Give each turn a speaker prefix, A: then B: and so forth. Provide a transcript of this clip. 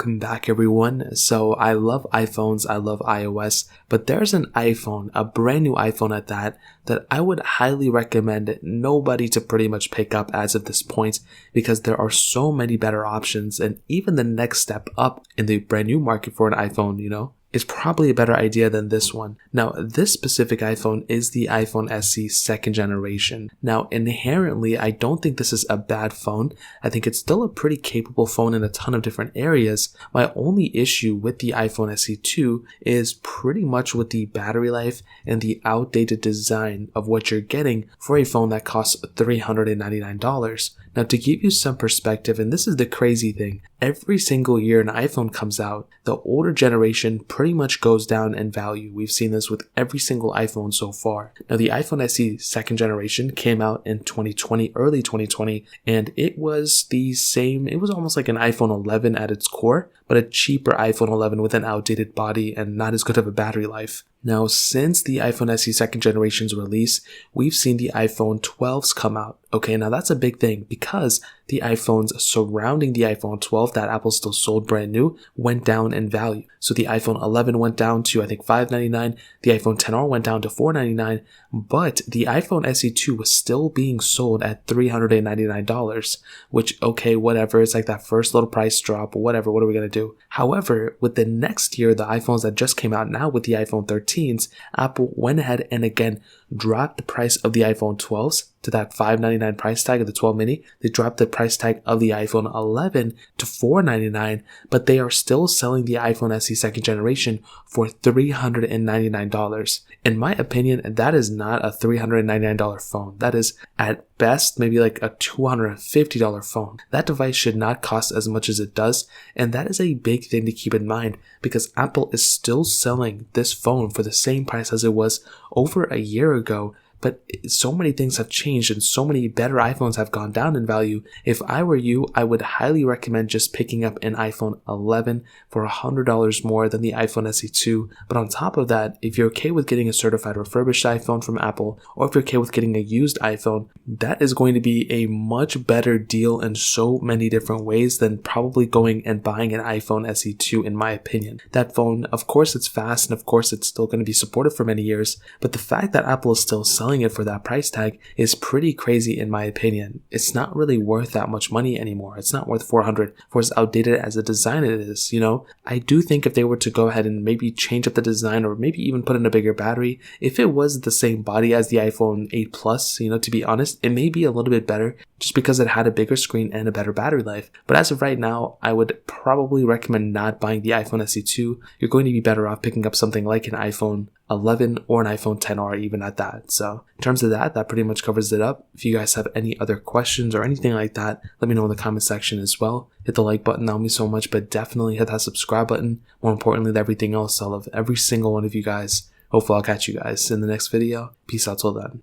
A: Welcome back everyone. So I love iPhones, I love iOS, but there's an iPhone, a brand new iPhone at that I would highly recommend nobody to pretty much pick up as of this point because there are so many better options, and even the next step up in the brand new market for an iPhone, is probably a better idea than this one. Now, this specific iPhone is the iPhone SE second generation. Now, inherently, I don't think this is a bad phone. I think it's still a pretty capable phone in a ton of different areas. My only issue with the iPhone SE 2 is pretty much with the battery life and the outdated design of what you're getting for a phone that costs $399. Now, to give you some perspective, and this is the crazy thing, every single year an iPhone comes out, the older generation pretty much goes down in value. We've seen this with every single iPhone so far. Now, the iPhone SE second generation came out in 2020, early 2020, and it was the same, it was almost like an iPhone 11 at its core, but a cheaper iPhone 11 with an outdated body and not as good of a battery life. Now, since the iPhone SE second generation's release, we've seen the iPhone 12s come out. Okay, now that's a big thing because the iPhones surrounding the iPhone 12 that Apple still sold brand new went down in value. So the iPhone 11 went down to, I think, $599. The iPhone XR went down to $499. But the iPhone SE 2 was still being sold at $399, which, okay, whatever. It's like that first little price drop, whatever. What are we going to do? However, with the next year, the iPhones that just came out now with the iPhone 13s, Apple went ahead and again dropped the price of the iPhone 12s to that $599 price tag of the 12 mini. They dropped the price tag of the iPhone 11 to $499, but they are still selling the iPhone SE second generation for $399. In my opinion, that is not a $399 phone. That is at best maybe like a $250 phone. That device should not cost as much as it does, and that is a big thing to keep in mind because Apple is still selling this phone for the same price as it was over a year ago. But so many things have changed and so many better iPhones have gone down in value. If I were you, I would highly recommend just picking up an iPhone 11 for $100 more than the iPhone SE 2. But on top of that, if you're okay with getting a certified refurbished iPhone from Apple, or if you're okay with getting a used iPhone, that is going to be a much better deal in so many different ways than probably going and buying an iPhone SE 2 in my opinion. That phone, of course it's fast and of course it's still going to be supported for many years, but the fact that Apple is still selling it for that price tag is pretty crazy in my opinion. It's not really worth that much money anymore. It's not worth $400 for as outdated as the design it is, I do think if they were to go ahead and maybe change up the design or maybe even put in a bigger battery, if it was the same body as the iPhone 8 Plus, to be honest, it may be a little bit better just because it had a bigger screen and a better battery life. But as of right now, I would probably recommend not buying the iPhone SE 2. You're going to be better off picking up something like an iPhone 11 or an iPhone XR even at that. So in terms of that pretty much covers it up. If you guys have any other questions or anything like that, let me know in the comment section as well. Hit the like button, that would mean so much, but definitely hit that subscribe button. More importantly than everything else, I love every single one of you guys. Hopefully I'll catch you guys in the next video. Peace out till then.